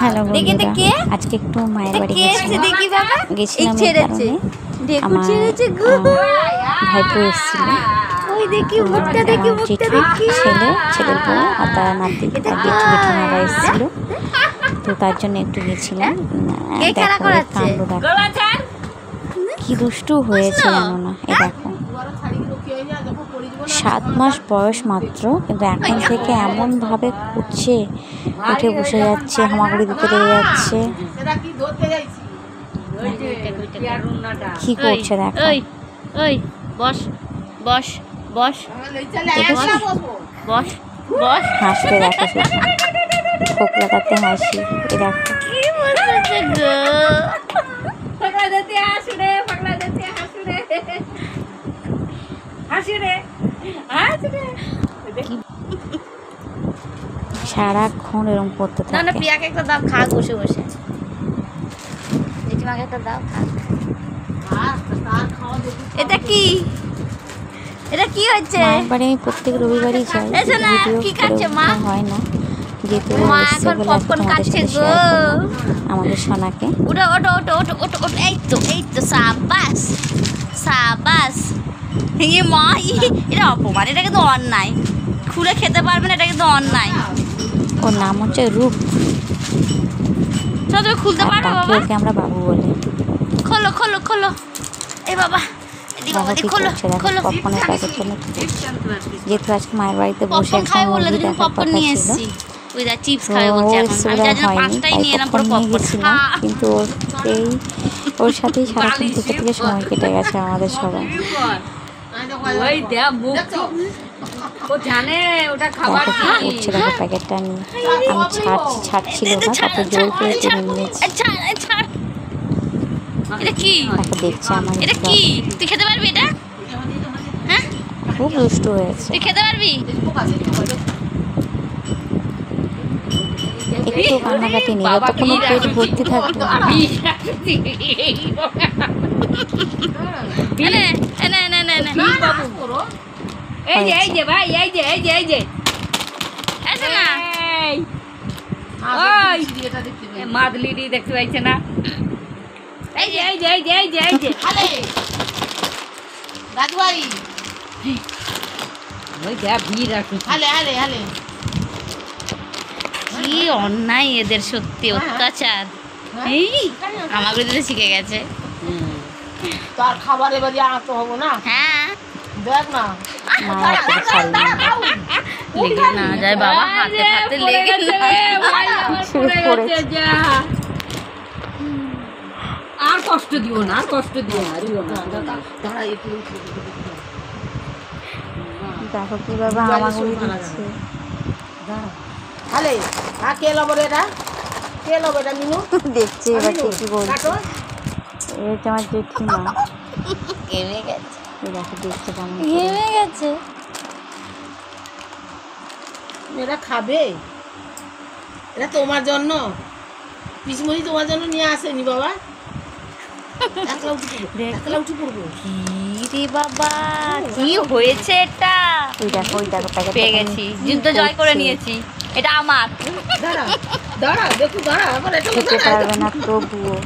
Hello বন্ধুরা, আজকে একটু মায়ের বাড়ি গেছিলাম। আমার ভাইপো এসেছিল, ছেলের বউ আর তার নাতি জেঠিমারা এসেছিল, তো তার জন্য একটু গেছিলাম। দেখো কাণ্ড, দেখো কি দুষ্টু হয়েছে জানো না। এ দেখো 7 মাস বয়স মাত্র, কিন্তু এখন থেকে এমন ভাবে উঠছে, উঠে বসে যাচ্ছে, হামাগুড়ি দিতে লেগে যাচ্ছে। কি করছে দেখো। বস বস বস বস বস হাসতে দেখো, শুধু খোক লাগাতে হাসি। এ দেখো সারাক্ষণ এরকম করতে থাকে। না পিয়াকে একটা দাও, খা বসে বসে। জেঠিমাকে একটা দাও, খা। এটা কি, এটা কি হচ্ছে? মায়ের বাড়ি আমি প্রত্যেক রবিবারই যাই, ভিডিও হয় না যেহেতু আমাদের সোনাকে। ওটা ওটো ওটো ওটো ওটো ওটো, এই তো সাবাস সাবাস। মা এটা অপমান, এটা কিন্তু অন্যায়। খুলে খেতে পারবে না, এটা কিন্তু অন্যায়। ওর নাম হচ্ছে রূপ। চলো তুমি খুলতে পারো বাবা? ওকে আমরা বাবু বলি। খোলো খোলো খোলো। এই বাবা খোলো খোলো। পপকর্নের প্যাকেট জন্য যেহেতু আজকে মায়ের বাড়িতে বসে খাই বললে তুমি পপকর্ন নিয়ে এসেছি। ওই দা চিপস খাবে বলছে এখন। আমি যার জন্য 5টাই নিয়ে এলাম পুরো পপকর্ন। কিন্তু ওর সাথেই সারাক্ষণ থেকে সময় কেটে গেছে আমাদের সবাই। ওই দেখ মুখ ও জানে ওটা খাবার কি। উঠছে দেখো প্যাকেটটা নিয়ে। আমি ছাড়ছিল না, কত জোর করে টেনে নিয়েছি। এটা কি দেখো, দেখছে আমার। এটা কি তুই খেতে পারবি এটা? হ্যাঁ, খুব দুষ্ট হয়েছে। তুই খেতে পারবি? একটু কান্নাকাটি নেই, যতক্ষণ পেট ভর্তি থাকবে। এই যে ভাই, এই যে মাদলিডি দেখতে পাইছে না? এই যে দাদু ভাই, ওই দেখ ভিড় আছে। কি অন্যায় এদের, সত্যি অত্যাচার। এই আমাকে দিতে শিখে গেছে। তার খাবার এবারে আনতে হবে না? হ্যাঁ দেখ না, লেগে না যায় বাবা, হাতে হাতে লেগে আর কষ্ট দিও না, আর কষ্ট দিও না। দেখো কিভাবে হামাগুড়ি দিচ্ছে। আলে আর কে লবো এটা, কে লবো এটা মিনু? দেখছে এবার কি বলছে। এটা আমার জেঠিমা। ঘেমে গেছে, দেখো দেখছে কেমন ঘেমে গেছে। এরা খাবে, এটা তোমার জন্য। পিসমণি তোমার জন্য নিয়ে আসেনি বাবা। একলা উঠে পড়বো। রে বাবা, কি হয়েছে এটা? ওই দেখো প্যাকেট পেয়ে গেছি, যুদ্ধ জয় করে নিয়েছি। এটা আমার। দাঁড়া দেখো, দাঁড়া আবার এটা খেতে পারবে না তবুও।